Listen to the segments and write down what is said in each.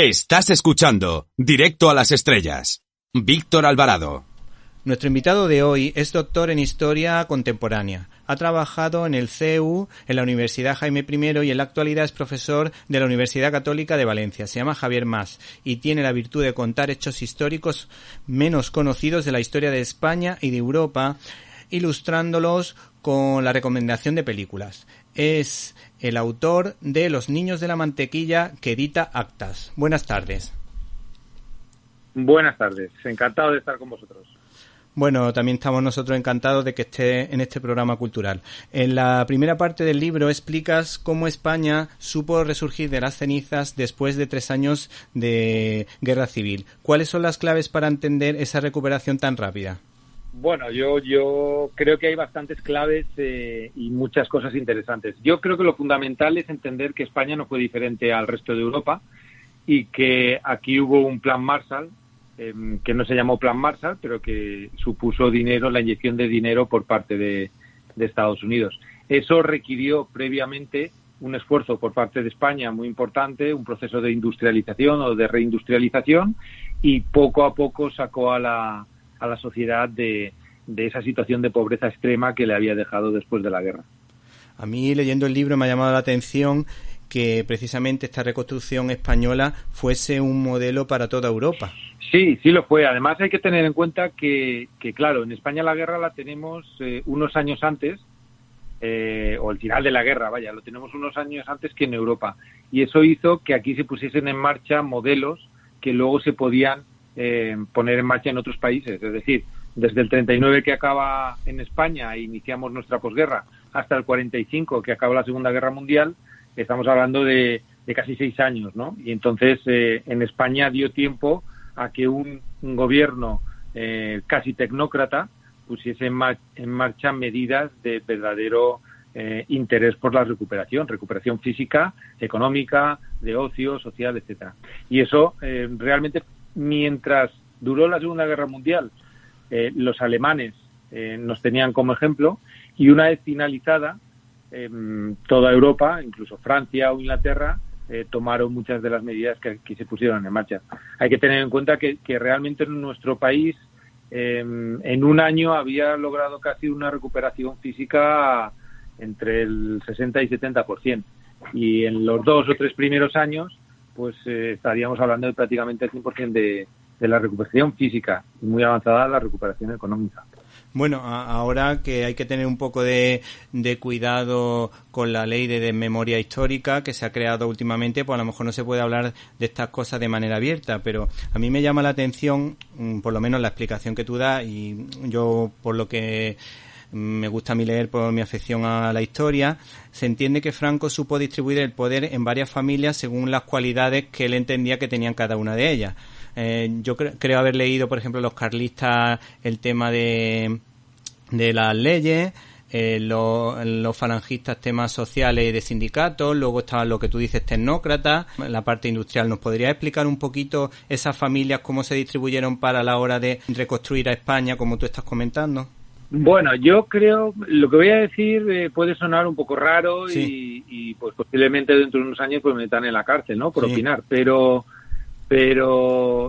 Estás escuchando Directo a las Estrellas. Víctor Alvarado. Nuestro invitado de hoy es doctor en Historia Contemporánea. Ha trabajado en el CEU, en la Universidad Jaime I y en la actualidad es profesor de la Universidad Católica de Valencia. Se llama Javier Mas y tiene la virtud de contar hechos históricos menos conocidos de la historia de España y de Europa, ilustrándolos con la recomendación de películas. Es el autor de Los niños de la mantequilla, que edita Actas. Buenas tardes. Buenas tardes, encantado de estar con vosotros. Bueno, también estamos nosotros encantados de que esté en este programa cultural. En la primera parte del libro explicas cómo España supo resurgir de las cenizas después de 3 años de guerra civil. ¿Cuáles son las claves para entender esa recuperación tan rápida? Bueno, yo creo que hay bastantes claves y muchas cosas interesantes. Yo creo que lo fundamental es entender que España no fue diferente al resto de Europa y que aquí hubo un plan Marshall, que no se llamó Plan Marshall, pero que supuso dinero, la inyección de dinero por parte de Estados Unidos. Eso requirió previamente un esfuerzo por parte de España muy importante, un proceso de industrialización o de reindustrialización, y poco a poco sacó a la sociedad de esa situación de pobreza extrema que le había dejado después de la guerra. A mí, leyendo el libro, me ha llamado la atención que precisamente esta reconstrucción española fuese un modelo para toda Europa. Sí lo fue. Además hay que tener en cuenta que claro, en España la guerra la tenemos unos años antes, o el final de la guerra, lo tenemos unos años antes que en Europa. Y eso hizo que aquí se pusiesen en marcha modelos que luego se podían poner en marcha en otros países. Es decir, desde el 39 que acaba en España e iniciamos nuestra posguerra hasta el 45 que acaba la Segunda Guerra Mundial, estamos hablando de casi 6 años, ¿no? Y entonces en España dio tiempo a que un gobierno casi tecnócrata pusiese en marcha medidas de verdadero interés por la recuperación física, económica, de ocio, social, etcétera. Y eso realmente, mientras duró la Segunda Guerra Mundial, los alemanes nos tenían como ejemplo, y una vez finalizada, toda Europa, incluso Francia o Inglaterra, tomaron muchas de las medidas que se pusieron en marcha. Hay que tener en cuenta que realmente en nuestro país en un año había logrado casi una recuperación física entre el 60 y 70%, y en los 2 o 3 primeros años pues estaríamos hablando de prácticamente el 100% de la recuperación física, y muy avanzada la recuperación económica. Bueno, ahora que hay que tener un poco de cuidado con la ley de memoria histórica que se ha creado últimamente, pues a lo mejor no se puede hablar de estas cosas de manera abierta, pero a mí me llama la atención, por lo menos la explicación que tú das, y yo por lo que me gusta a mí leer por mi afección a la historia, se entiende que Franco supo distribuir el poder en varias familias según las cualidades que él entendía que tenían cada una de ellas. Yo creo haber leído, por ejemplo, los carlistas, el tema de las leyes, los falangistas, temas sociales y de sindicatos, luego estaban lo que tú dices, tecnócratas, la parte industrial. ¿Nos podrías explicar un poquito esas familias, cómo se distribuyeron para la hora de reconstruir a España, como tú estás comentando? Bueno, yo creo, lo que voy a decir puede sonar un poco raro, sí, y pues posiblemente dentro de unos años pues me metan en la cárcel, ¿no? Por opinar, pero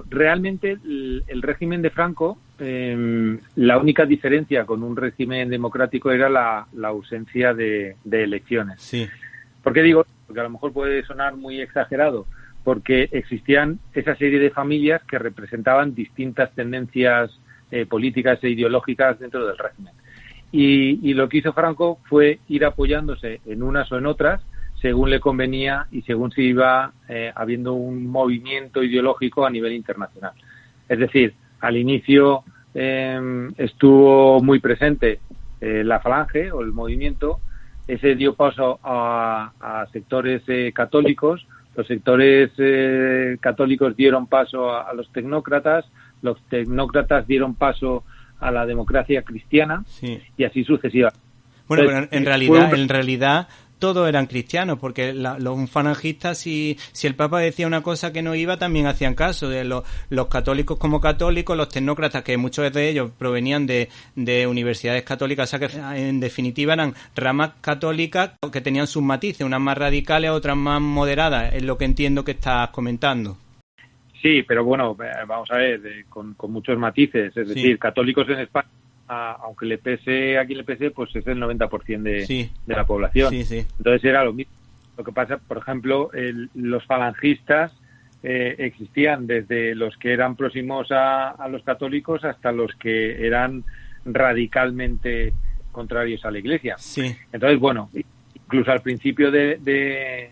realmente el régimen de Franco, la única diferencia con un régimen democrático era la ausencia de elecciones. Sí. ¿Por qué digo? Porque a lo mejor puede sonar muy exagerado, porque existían esa serie de familias que representaban distintas tendencias políticas e ideológicas dentro del régimen. Y lo que hizo Franco fue ir apoyándose en unas o en otras, según le convenía y según se iba habiendo un movimiento ideológico a nivel internacional. Es decir, al inicio estuvo muy presente la Falange o el movimiento. Ese dio paso a sectores católicos. Los sectores católicos dieron paso a los tecnócratas. Los tecnócratas dieron paso a la democracia cristiana, sí, y así sucesivamente. Bueno, pero en realidad todos eran cristianos, porque los falangistas, si el Papa decía una cosa que no iba, también hacían caso. De los católicos como católicos, los tecnócratas, que muchos de ellos provenían de universidades católicas, o sea que en definitiva eran ramas católicas que tenían sus matices, unas más radicales, otras más moderadas, es lo que entiendo que estás comentando. Sí, pero bueno, vamos a ver, con muchos matices. Es decir, católicos en España, aunque le pese a quien le pese, pues es el 90% de la población. Sí, sí. Entonces era lo mismo. Lo que pasa, por ejemplo, los falangistas existían desde los que eran próximos a los católicos hasta los que eran radicalmente contrarios a la Iglesia. Sí. Entonces, bueno, incluso al principio del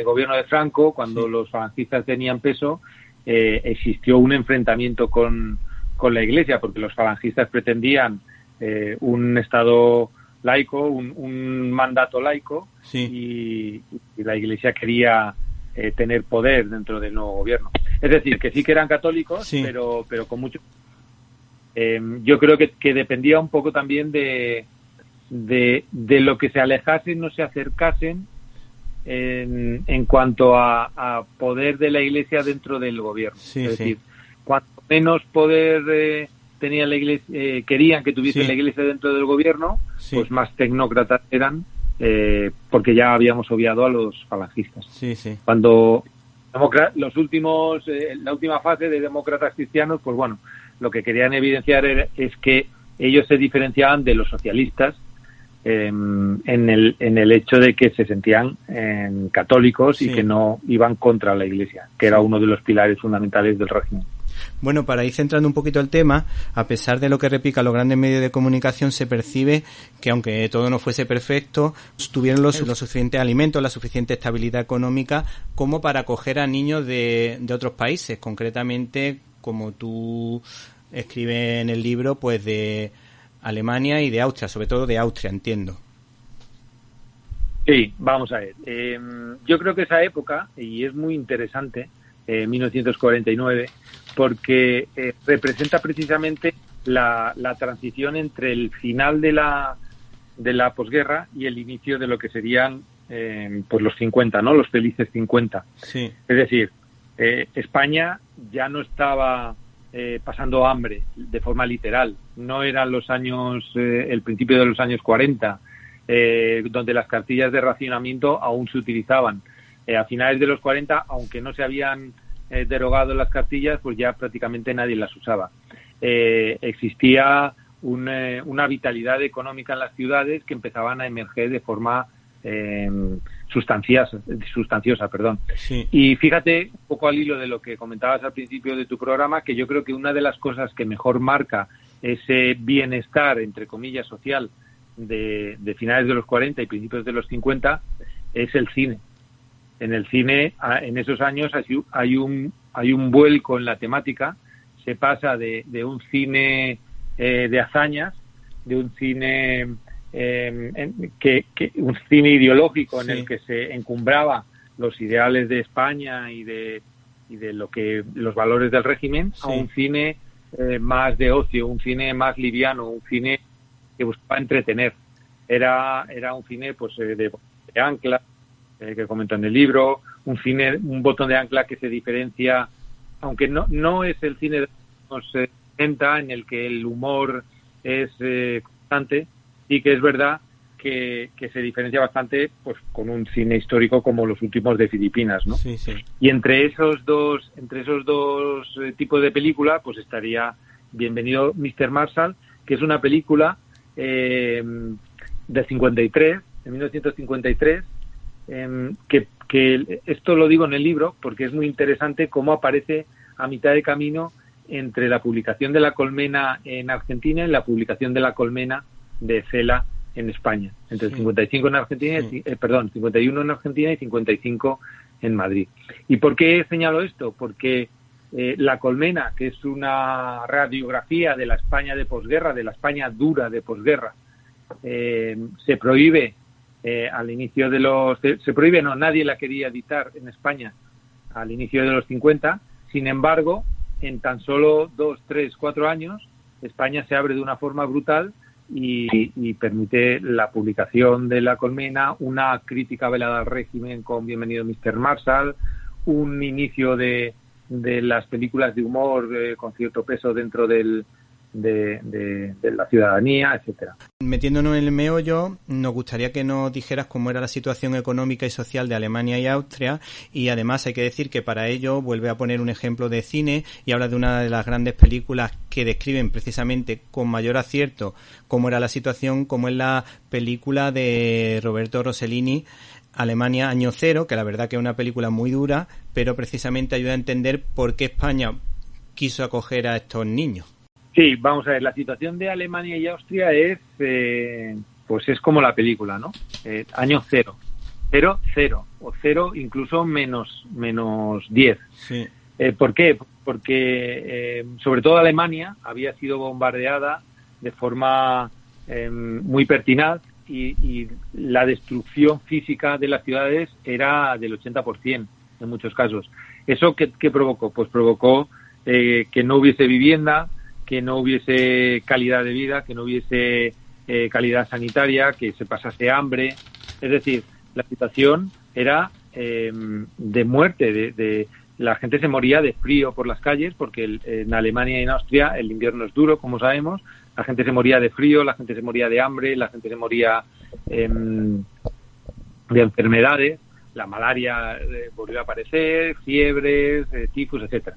gobierno de Franco, cuando los falangistas tenían peso, existió un enfrentamiento con la Iglesia, porque los falangistas pretendían un Estado laico, un mandato laico, y la Iglesia quería tener poder dentro del nuevo gobierno. Es decir, que sí que eran católicos, pero con mucho... yo creo que dependía un poco también de lo que se alejasen o se acercasen en cuanto a poder de la Iglesia dentro del gobierno. Es decir, cuanto menos poder tenía la Iglesia, querían que tuviese la Iglesia dentro del gobierno, pues más tecnócratas eran, porque ya habíamos obviado a los falangistas. Cuando la última fase de demócratas cristianos, pues bueno, lo que querían evidenciar es que ellos se diferenciaban de los socialistas en el hecho de que se sentían católicos y que no iban contra la Iglesia, que era uno de los pilares fundamentales del régimen. Bueno, para ir centrando un poquito el tema, a pesar de lo que repican los grandes medios de comunicación, se percibe que aunque todo no fuese perfecto, tuvieron los suficientes alimentos, la suficiente estabilidad económica como para acoger a niños de otros países, concretamente, como tú escribes en el libro, pues de Alemania y de Austria, sobre todo de Austria, entiendo. Sí, vamos a ver. Yo creo que esa época, y es muy interesante, 1949, porque representa precisamente la transición entre el final de la posguerra y el inicio de lo que serían pues los 50, ¿no? Los felices 50. Sí. Es decir, España ya no estaba pasando hambre de forma literal. No eran los años, el principio de los años 40, donde las cartillas de racionamiento aún se utilizaban. A finales de los 40, aunque no se habían derogado las cartillas, pues ya prácticamente nadie las usaba. Existía una vitalidad económica en las ciudades que empezaban a emerger de forma sustanciosa. Sí. Y fíjate, un poco al hilo de lo que comentabas al principio de tu programa, que yo creo que una de las cosas que mejor marca ese bienestar, entre comillas, social de finales de los 40 y principios de los 50 es el cine. En el cine, en esos años, hay un vuelco en la temática. Se pasa de un cine de hazañas, de un cine un cine ideológico en el que se encumbraba los ideales de España y de los valores del régimen, a un cine más de ocio, un cine más liviano, un cine que buscaba entretener. Era un cine pues de ancla, que comento en el libro, un botón de ancla que se diferencia, aunque no es el cine de los 60 en el que el humor es constante, y que es verdad que se diferencia bastante pues con un cine histórico como los últimos de Filipinas, ¿no? Sí. Y entre esos dos tipos de película, pues estaría Bienvenido Mr. Marshall, que es una película del 53, de 1953, que esto lo digo en el libro porque es muy interesante cómo aparece a mitad de camino entre la publicación de La Colmena en Argentina y la publicación de La Colmena de Cela en España, entre el 55 en Argentina, 51 en Argentina y 55 en Madrid. ¿Y por qué señalo esto? Porque La Colmena, que es una radiografía de la España de posguerra, de la España dura de posguerra, se prohíbe al inicio de nadie la quería editar en España al inicio de los 50. Sin embargo, en tan solo 2, 3, 4 años, España se abre de una forma brutal y permite la publicación de La Colmena, una crítica velada al régimen con Bienvenido Mr. Marshall, un inicio de las películas de humor con cierto peso dentro del de la ciudadanía, etcétera. Metiéndonos en el meollo, nos gustaría que nos dijeras cómo era la situación económica y social de Alemania y Austria, y además hay que decir que para ello vuelve a poner un ejemplo de cine y habla de una de las grandes películas que describen precisamente con mayor acierto cómo era la situación, como es la película de Roberto Rossellini, Alemania Año Cero, que la verdad que es una película muy dura, pero precisamente ayuda a entender por qué España quiso acoger a estos niños. Sí, vamos a ver, la situación de Alemania y Austria es, pues es como la película, ¿no? Año cero, o cero incluso menos 10. Sí. ¿Por qué? Porque sobre todo Alemania había sido bombardeada de forma muy pertinaz y la destrucción física de las ciudades era del 80% en muchos casos. ¿Eso qué provocó? Pues provocó que no hubiese vivienda, que no hubiese calidad de vida, que no hubiese calidad sanitaria, que se pasase hambre. Es decir, la situación era de muerte, la gente se moría de frío por las calles, porque en Alemania y en Austria el invierno es duro, como sabemos. La gente se moría de frío, la gente se moría de hambre, la gente se moría de enfermedades. La malaria volvió a aparecer, fiebres, tifus, etcétera.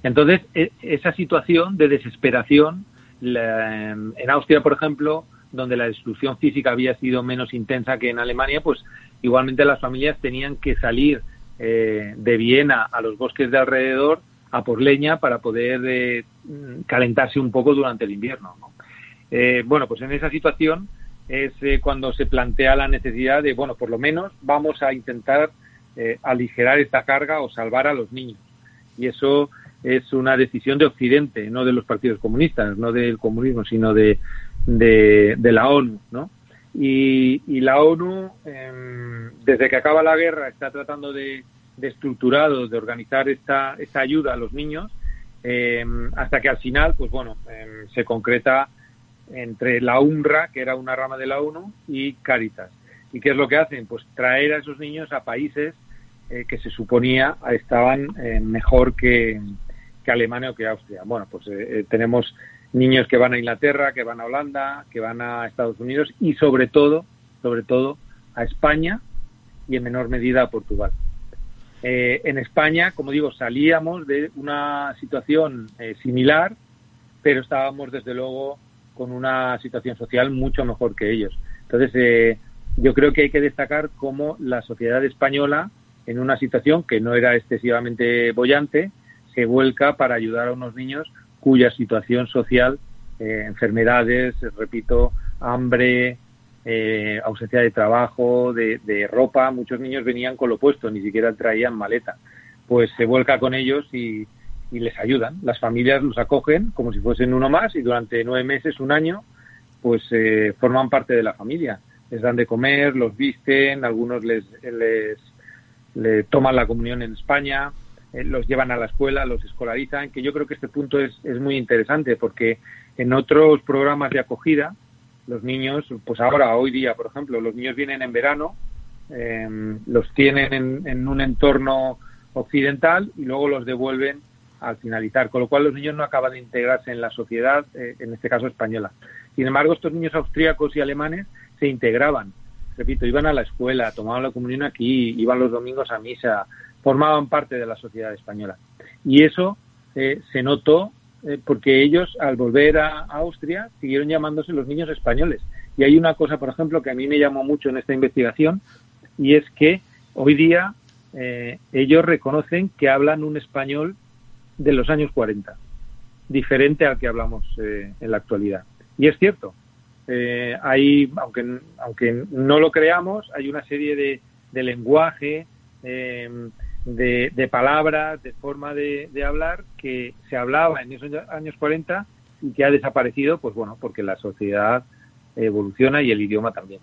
Entonces, esa situación de desesperación, en Austria, por ejemplo, donde la destrucción física había sido menos intensa que en Alemania, pues igualmente las familias tenían que salir de Viena a los bosques de alrededor a por leña para poder calentarse un poco durante el invierno, ¿no? Bueno, pues en esa situación es cuando se plantea la necesidad de, bueno, por lo menos vamos a intentar aligerar esta carga o salvar a los niños. Y eso es una decisión de Occidente, no de los partidos comunistas, no del comunismo, sino de la ONU, ¿no? Y la ONU, desde que acaba la guerra, está tratando de estructurar o de organizar esta ayuda a los niños, hasta que al final, pues bueno, se concreta entre la UNRWA, que era una rama de la ONU, y Cáritas. ¿Y qué es lo que hacen? Pues traer a esos niños a países que se suponía estaban mejor que Alemania o que Austria. Bueno, pues tenemos niños que van a Inglaterra, que van a Holanda, que van a Estados Unidos y sobre todo a España y en menor medida a Portugal. En España, como digo, salíamos de una situación similar, pero estábamos desde luego con una situación social mucho mejor que ellos. Entonces, yo creo que hay que destacar cómo la sociedad española, en una situación que no era excesivamente boyante, se vuelca para ayudar a unos niños cuya situación social, enfermedades, repito, hambre, ausencia de trabajo, de ropa, muchos niños venían con lo puesto, ni siquiera traían maleta. Pues se vuelca con ellos y les ayudan. Las familias los acogen como si fuesen uno más y durante 9 meses, un año, pues forman parte de la familia. Les dan de comer, los visten, algunos les toman la comunión en España, los llevan a la escuela, los escolarizan, que yo creo que este punto es muy interesante porque en otros programas de acogida los niños, pues ahora, hoy día, por ejemplo, los niños vienen en verano, los tienen en un entorno occidental y luego los devuelven al finalizar, con lo cual los niños no acaban de integrarse en la sociedad, en este caso española. Sin embargo, estos niños austríacos y alemanes se integraban, repito, iban a la escuela, tomaban la comunión aquí, iban los domingos a misa, formaban parte de la sociedad española. Y eso se notó porque ellos, al volver a Austria, siguieron llamándose los niños españoles. Y hay una cosa, por ejemplo, que a mí me llamó mucho en esta investigación, y es que hoy día ellos reconocen que hablan un español de los años 40, diferente al que hablamos en la actualidad. Y es cierto, hay, aunque no lo creamos, hay una serie de lenguaje, de palabras, de forma de hablar que se hablaba en esos años 40 y que ha desaparecido, pues bueno, porque la sociedad evoluciona y el idioma también.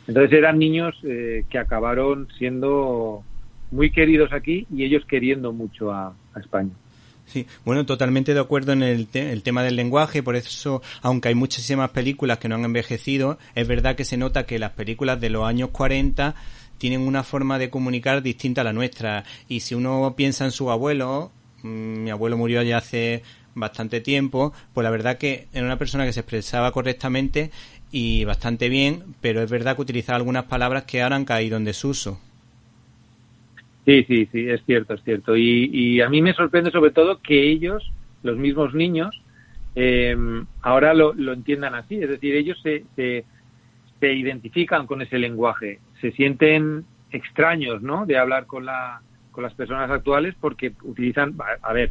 Entonces eran niños que acabaron siendo muy queridos aquí y ellos queriendo mucho a España. Sí, bueno, totalmente de acuerdo en el tema del lenguaje, por eso, aunque hay muchísimas películas que no han envejecido, es verdad que se nota que las películas de los años 40 tienen una forma de comunicar distinta a la nuestra, y si uno piensa en su abuelo, mi abuelo murió ya hace bastante tiempo, pues la verdad que era una persona que se expresaba correctamente y bastante bien, pero es verdad que utilizaba algunas palabras que ahora han caído en desuso. Sí, es cierto, es cierto. Y a mí me sorprende sobre todo que ellos, los mismos niños, ahora lo entiendan así. Es decir, ellos se identifican con ese lenguaje, se sienten extraños, ¿no?, de hablar con las personas actuales porque utilizan, a ver,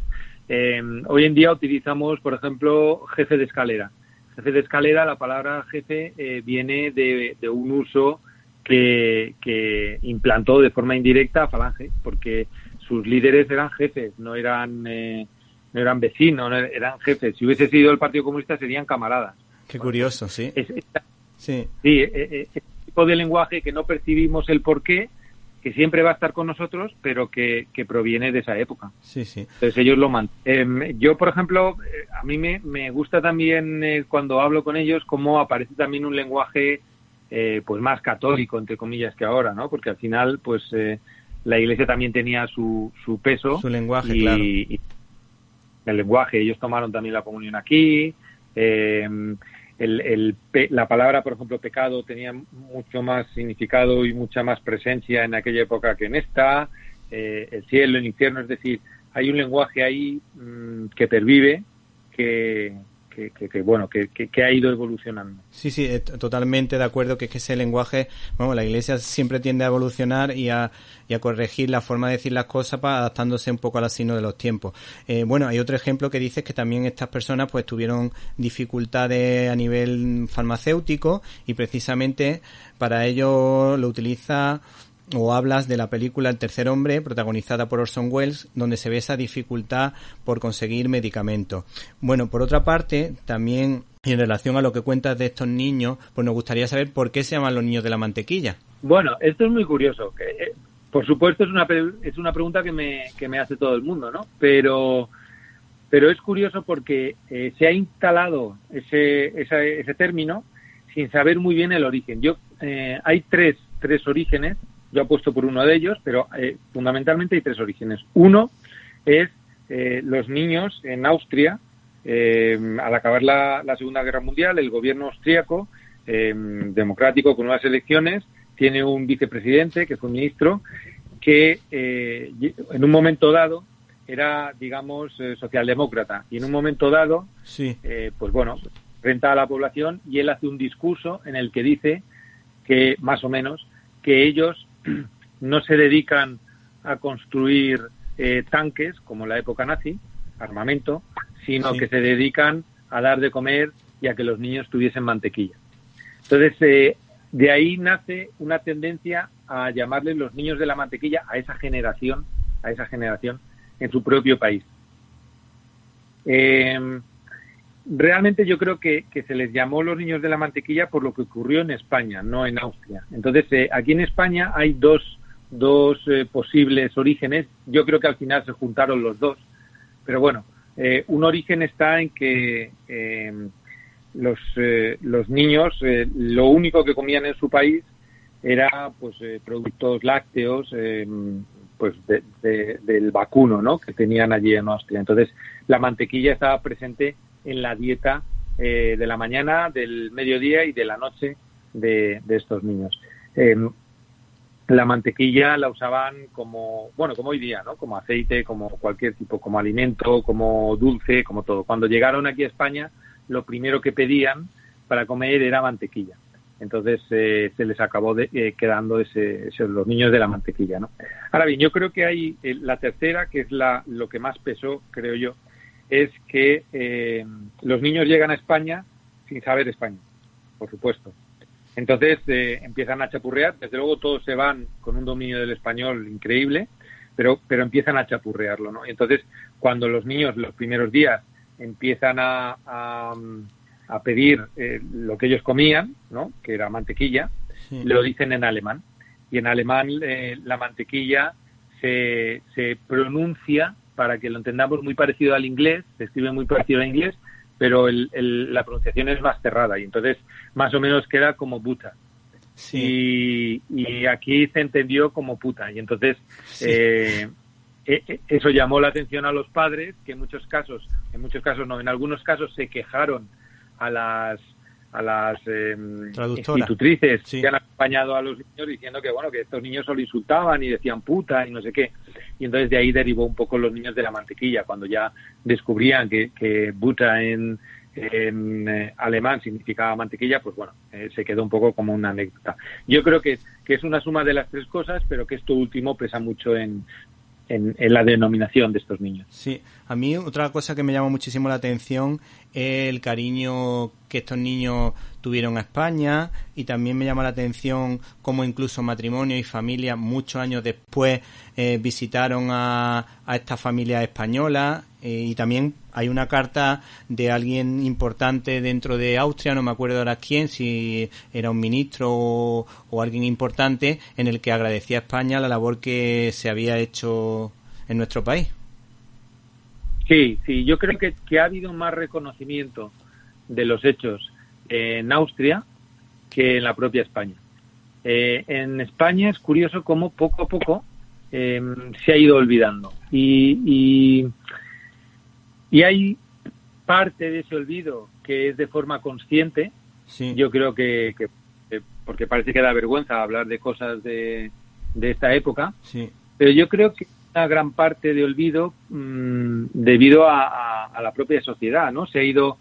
hoy en día utilizamos, por ejemplo, jefe de escalera. Jefe de escalera, la palabra jefe viene de un uso que implantó de forma indirecta a Falange, porque sus líderes eran jefes, no eran vecinos, no eran jefes. Si hubiese sido el Partido Comunista serían camaradas. Qué curioso, sí. Sí, ese tipo de lenguaje que no percibimos el porqué, que siempre va a estar con nosotros, pero que proviene de esa época. Sí. Entonces ellos lo mantienen. Yo, por ejemplo, a mí me gusta también cuando hablo con ellos cómo aparece también un lenguaje pues más católico, entre comillas, que ahora, ¿no? Porque al final, pues la Iglesia también tenía su peso. Su lenguaje, y, claro. Y el lenguaje, ellos tomaron también la comunión aquí. La palabra, por ejemplo, pecado tenía mucho más significado y mucha más presencia en aquella época que en esta. El cielo, el infierno, es decir, hay un lenguaje ahí que pervive, que ha ido evolucionando. Sí, totalmente de acuerdo que es que ese lenguaje, bueno, la Iglesia siempre tiende a evolucionar y a corregir la forma de decir las cosas adaptándose un poco al signo de los tiempos. Bueno, hay otro ejemplo que dices que también estas personas pues tuvieron dificultades a nivel farmacéutico y precisamente para ello lo utiliza o hablas de la película El tercer hombre, protagonizada por Orson Welles, donde se ve esa dificultad por conseguir medicamentos. Bueno, por otra parte, también en relación a lo que cuentas de estos niños, pues nos gustaría saber por qué se llaman los niños de la mantequilla. Bueno, esto es muy curioso. Por supuesto, es una pregunta que me hace todo el mundo, ¿no? Pero es curioso porque se ha instalado ese término sin saber muy bien el origen. Hay tres orígenes. Yo apuesto por uno de ellos, pero fundamentalmente hay tres orígenes. Uno es los niños en Austria, al acabar la Segunda Guerra Mundial, el gobierno austríaco, democrático, con unas elecciones, tiene un vicepresidente, que fue ministro, que en un momento dado era, digamos, socialdemócrata, y en un momento dado, sí. pues bueno, frente a la población, y él hace un discurso en el que dice que, más o menos, que ellos no se dedican a construir tanques, como en la época nazi, armamento, sino que se dedican a dar de comer y a que los niños tuviesen mantequilla. Entonces, de ahí nace una tendencia a llamarles los niños de la mantequilla a esa generación en su propio país. Realmente yo creo que se les llamó los niños de la mantequilla por lo que ocurrió en España, no en Austria. Entonces, aquí en España hay dos posibles orígenes. Yo creo que al final se juntaron los dos. Pero bueno, un origen está en que los niños lo único que comían en su país era pues productos lácteos pues del vacuno, ¿no?, que tenían allí en Austria. Entonces, la mantequilla estaba presente en la dieta de la mañana, del mediodía y de la noche de estos niños. La mantequilla la usaban como hoy día, ¿no?, como aceite, como cualquier tipo, como alimento, como dulce, como todo. Cuando llegaron aquí a España, lo primero que pedían para comer era mantequilla. Entonces se les acabó quedando los niños de la mantequilla, ¿no? Ahora bien, yo creo que hay la tercera, que es lo que más pesó, creo yo, es que los niños llegan a España sin saber español, por supuesto. Entonces empiezan a chapurrear. Desde luego todos se van con un dominio del español increíble, pero empiezan a chapurrearlo, ¿no? Y entonces, cuando los niños los primeros días empiezan a pedir lo que ellos comían, ¿no?, que era mantequilla, sí, lo dicen en alemán. Y en alemán la mantequilla se pronuncia, para que lo entendamos, muy parecido al inglés, se escribe muy parecido al inglés, pero la pronunciación es más cerrada y entonces más o menos queda como buta. Sí. Y aquí se entendió como puta y entonces sí. eso llamó la atención a los padres, que en algunos casos se quejaron a las institutrices que han acompañado a los niños diciendo que bueno, que estos niños solo insultaban y decían puta y no sé qué. Y entonces de ahí derivó un poco los niños de la mantequilla, cuando ya descubrían que puta en alemán significaba mantequilla, pues bueno, se quedó un poco como una anécdota. Yo creo que es una suma de las tres cosas, pero que esto último pesa mucho en la denominación de estos niños. Sí, a mí otra cosa que me llama muchísimo la atención es el cariño que estos niños tuvieron a España, y también me llama la atención cómo incluso matrimonios y familias muchos años después visitaron a esta familia española, y también hay una carta de alguien importante dentro de Austria, no me acuerdo ahora quién, si era un ministro o alguien importante, en el que agradecía a España la labor que se había hecho en nuestro país. Sí, yo creo que ha habido más reconocimiento de los hechos en Austria que en la propia España. En España es curioso cómo poco a poco se ha ido olvidando. Y hay parte de ese olvido que es de forma consciente. Sí. Yo creo que porque parece que da vergüenza hablar de cosas de esta época. Sí. Pero yo creo que una gran parte de olvido debido a la propia sociedad, ¿no? Se ha ido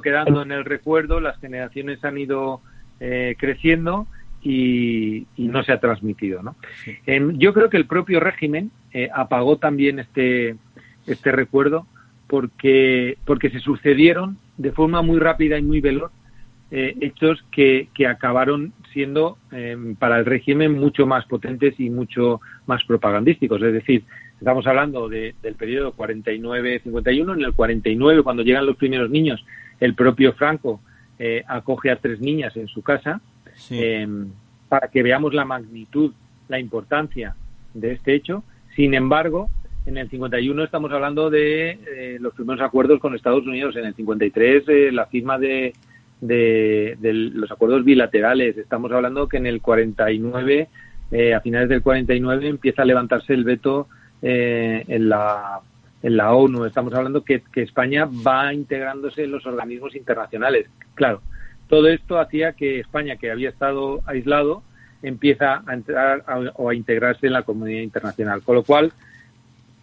quedando en el recuerdo, las generaciones han ido creciendo y no se ha transmitido, ¿no? Sí. Yo creo que el propio régimen apagó también este recuerdo porque se sucedieron de forma muy rápida y muy veloz hechos que acabaron siendo para el régimen mucho más potentes y mucho más propagandísticos. Es decir, estamos hablando del periodo 49-51. En el 49, cuando llegan los primeros niños, el propio Franco acoge a 3 niñas en su casa. Sí. Para que veamos la magnitud, la importancia de este hecho. Sin embargo, en el 51 estamos hablando de los primeros acuerdos con Estados Unidos. En el 53 la firma de los acuerdos bilaterales. Estamos hablando que en el 49, a finales del 49, empieza a levantarse el veto en la ONU. Estamos hablando que España va integrándose en los organismos internacionales. Claro, todo esto hacía que España, que había estado aislado, empieza a entrar o a integrarse en la comunidad internacional. Con lo cual,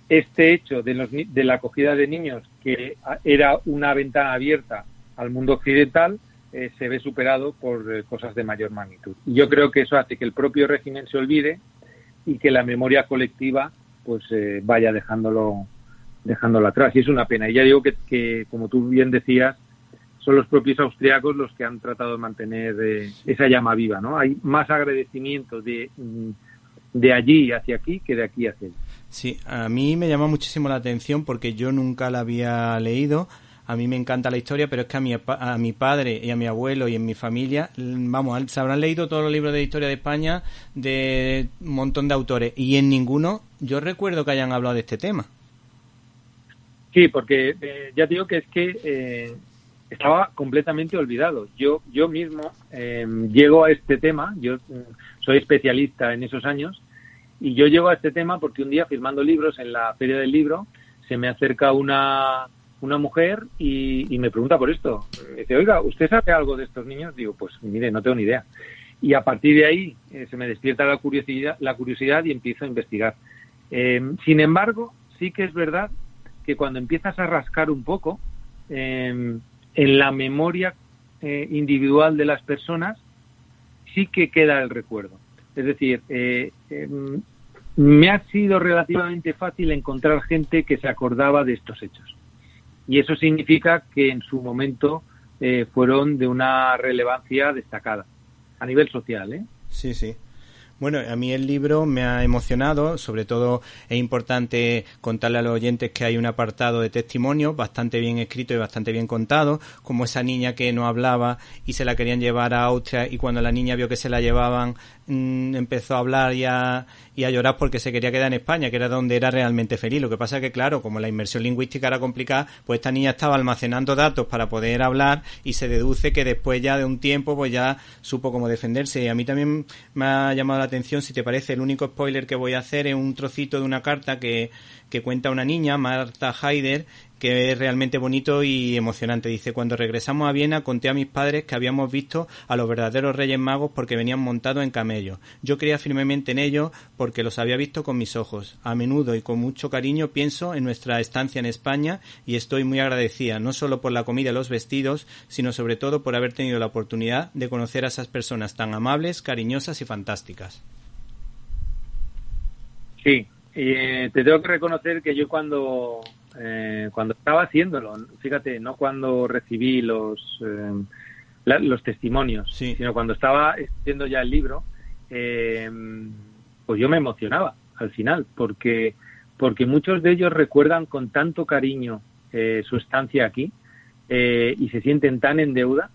este hecho de la acogida de niños, que era una ventana abierta al mundo occidental, se ve superado por cosas de mayor magnitud. Y yo creo que eso hace que el propio régimen se olvide y que la memoria colectiva pues vaya dejándolo atrás. Y es una pena. Y ya digo que como tú bien decías, son los propios austriacos los que han tratado de mantener esa llama viva, ¿no? Hay más agradecimiento de allí hacia aquí que de aquí hacia allí. Sí, a mí me llama muchísimo la atención porque yo nunca la había leído. A mí me encanta la historia, pero es que a mi padre y a mi abuelo y en mi familia, vamos, se habrán leído todos los libros de historia de España de un montón de autores, y en ninguno yo recuerdo que hayan hablado de este tema. Sí, porque ya digo que es que estaba completamente olvidado. Yo mismo llego a este tema, yo soy especialista en esos años, y yo llego a este tema porque un día, firmando libros en la Feria del Libro, se me acerca una mujer y me pregunta por esto. Me dice, oiga, ¿usted sabe algo de estos niños? Digo, pues mire, no tengo ni idea. Y a partir de ahí se me despierta la curiosidad y empiezo a investigar. Sin embargo, sí que es verdad que cuando empiezas a rascar un poco en la memoria individual de las personas, sí que queda el recuerdo. Es decir, me ha sido relativamente fácil encontrar gente que se acordaba de estos hechos. Y eso significa que en su momento fueron de una relevancia destacada a nivel social, ¿eh? Sí, sí. Bueno, a mí el libro me ha emocionado, sobre todo es importante contarle a los oyentes que hay un apartado de testimonios bastante bien escrito y bastante bien contado, como esa niña que no hablaba y se la querían llevar a Austria, y cuando la niña vio que se la llevaban, empezó a hablar y a llorar porque se quería quedar en España, que era donde era realmente feliz. Lo que pasa es que, claro, como la inmersión lingüística era complicada, pues esta niña estaba almacenando datos para poder hablar y se deduce que después ya de un tiempo pues ya supo cómo defenderse. Y a mí también me ha llamado la atención, si te parece, el único spoiler que voy a hacer es un trocito de una carta que cuenta una niña, Marta Haider, que es realmente bonito y emocionante. Dice: cuando regresamos a Viena conté a mis padres que habíamos visto a los verdaderos Reyes Magos porque venían montados en camellos. Yo creía firmemente en ellos porque los había visto con mis ojos. A menudo y con mucho cariño pienso en nuestra estancia en España y estoy muy agradecida, no solo por la comida y los vestidos, sino sobre todo por haber tenido la oportunidad de conocer a esas personas tan amables, cariñosas y fantásticas. Sí, te tengo que reconocer que yo cuando estaba haciéndolo, fíjate, no cuando recibí los testimonios, sí, sino cuando estaba escribiendo ya el libro, pues yo me emocionaba al final, porque muchos de ellos recuerdan con tanto cariño su estancia aquí y se sienten tan en deuda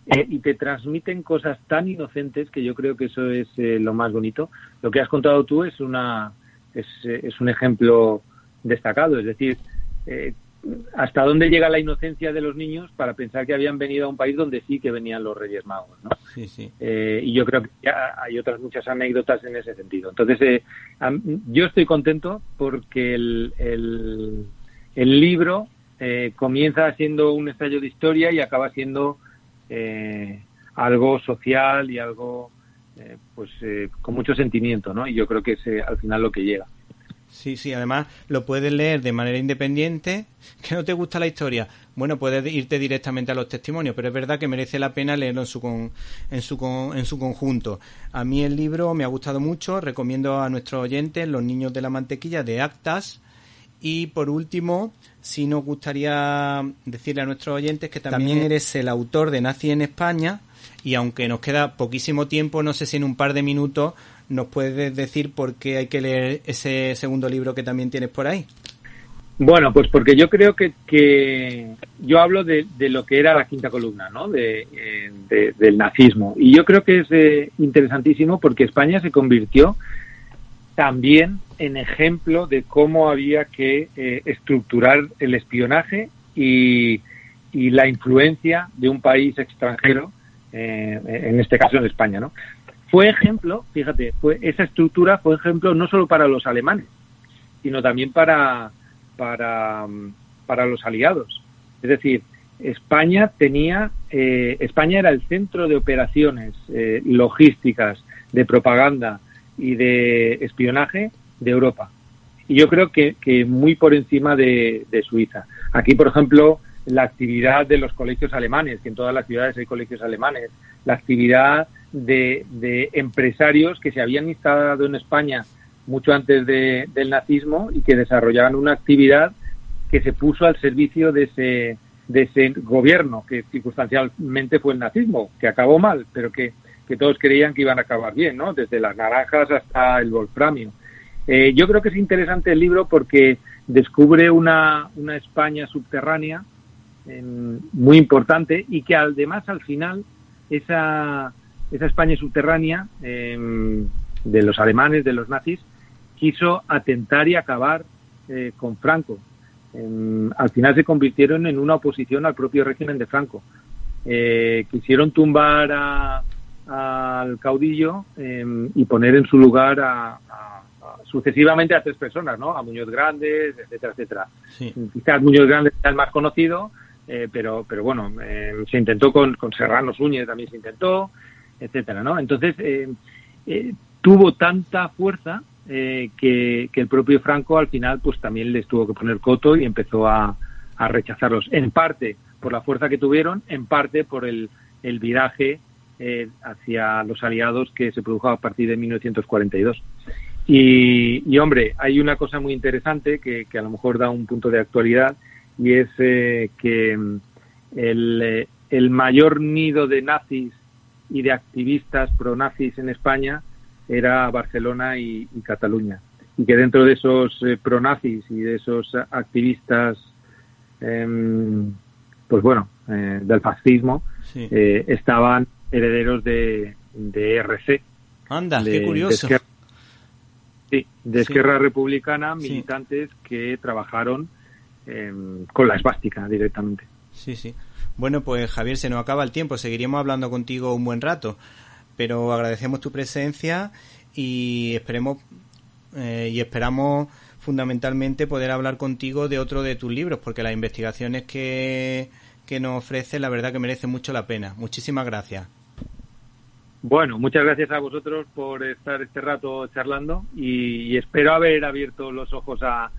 y te transmiten cosas tan inocentes que yo creo que eso es lo más bonito. Lo que has contado tú es un ejemplo destacado, es decir, hasta dónde llega la inocencia de los niños para pensar que habían venido a un país donde sí que venían los Reyes Magos, ¿no? Sí, sí. Y yo creo que ya hay otras muchas anécdotas en ese sentido. Entonces, yo estoy contento porque el libro comienza siendo un ensayo de historia y acaba siendo algo social y algo con mucho sentimiento, ¿no? Y yo creo que es al final lo que llega. Sí, sí, además lo puedes leer de manera independiente. ¿Que no te gusta la historia? Bueno, puedes irte directamente a los testimonios, pero es verdad que merece la pena leerlo en su conjunto. A mí el libro me ha gustado mucho, recomiendo a nuestros oyentes Los niños de la mantequilla, de Actas. Y por último, sí nos gustaría decirle a nuestros oyentes que también eres el autor de Nazi en España, y aunque nos queda poquísimo tiempo, no sé si en un par de minutos nos puedes decir por qué hay que leer ese segundo libro que también tienes por ahí. Bueno, pues porque yo creo que yo hablo de lo que era la quinta columna, ¿no? Del nazismo. Y yo creo que es interesantísimo porque España se convirtió también en ejemplo de cómo había que estructurar el espionaje y la influencia de un país extranjero, en este caso en España, ¿no? Fue ejemplo, fíjate, esa estructura fue ejemplo no solo para los alemanes, sino también para los aliados. Es decir, España era el centro de operaciones logísticas, de propaganda y de espionaje de Europa. Y yo creo que muy por encima de Suiza. Aquí, por ejemplo, la actividad de los colegios alemanes, que en todas las ciudades hay colegios alemanes, la actividad de empresarios que se habían instalado en España mucho antes del nazismo y que desarrollaban una actividad que se puso al servicio de ese gobierno, que circunstancialmente fue el nazismo, que acabó mal, pero que todos creían que iban a acabar bien, ¿no? Desde las naranjas hasta el wolframio. Yo creo que es interesante el libro porque descubre una España subterránea muy importante y que además al final esa España subterránea de los alemanes, de los nazis, quiso atentar y acabar con Franco. Al final se convirtieron en una oposición al propio régimen de Franco. Quisieron tumbar al caudillo y poner en su lugar sucesivamente a 3 personas, ¿no? A Muñoz Grandes, etcétera, etcétera. Sí. Quizás Muñoz Grandes era el más conocido, pero bueno, se intentó con Serrano Súñez, también se intentó, etcétera, ¿no? Entonces tuvo tanta fuerza que el propio Franco al final pues también les tuvo que poner coto y empezó a rechazarlos, en parte por la fuerza que tuvieron, en parte por el viraje hacia los aliados que se produjo a partir de 1942. Y hombre, hay una cosa muy interesante que a lo mejor da un punto de actualidad, y es que el mayor nido de nazis y de activistas pro-nazis en España era Barcelona y Cataluña, y que dentro de esos pro-nazis y de esos activistas pues bueno, del fascismo, sí, estaban herederos de RC. Anda, qué curioso. De Esquerra Republicana, militantes que trabajaron con la esvástica directamente. Sí, sí. Bueno, pues Javier, se nos acaba el tiempo. Seguiríamos hablando contigo un buen rato, pero agradecemos tu presencia y esperamos fundamentalmente poder hablar contigo de otro de tus libros, porque las investigaciones que nos ofreces, la verdad que merecen mucho la pena. Muchísimas gracias. Bueno, muchas gracias a vosotros por estar este rato charlando y espero haber abierto los ojos a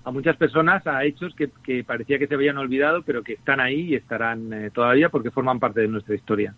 muchas personas, a hechos que parecía que se habían olvidado, pero que están ahí y estarán todavía porque forman parte de nuestra historia.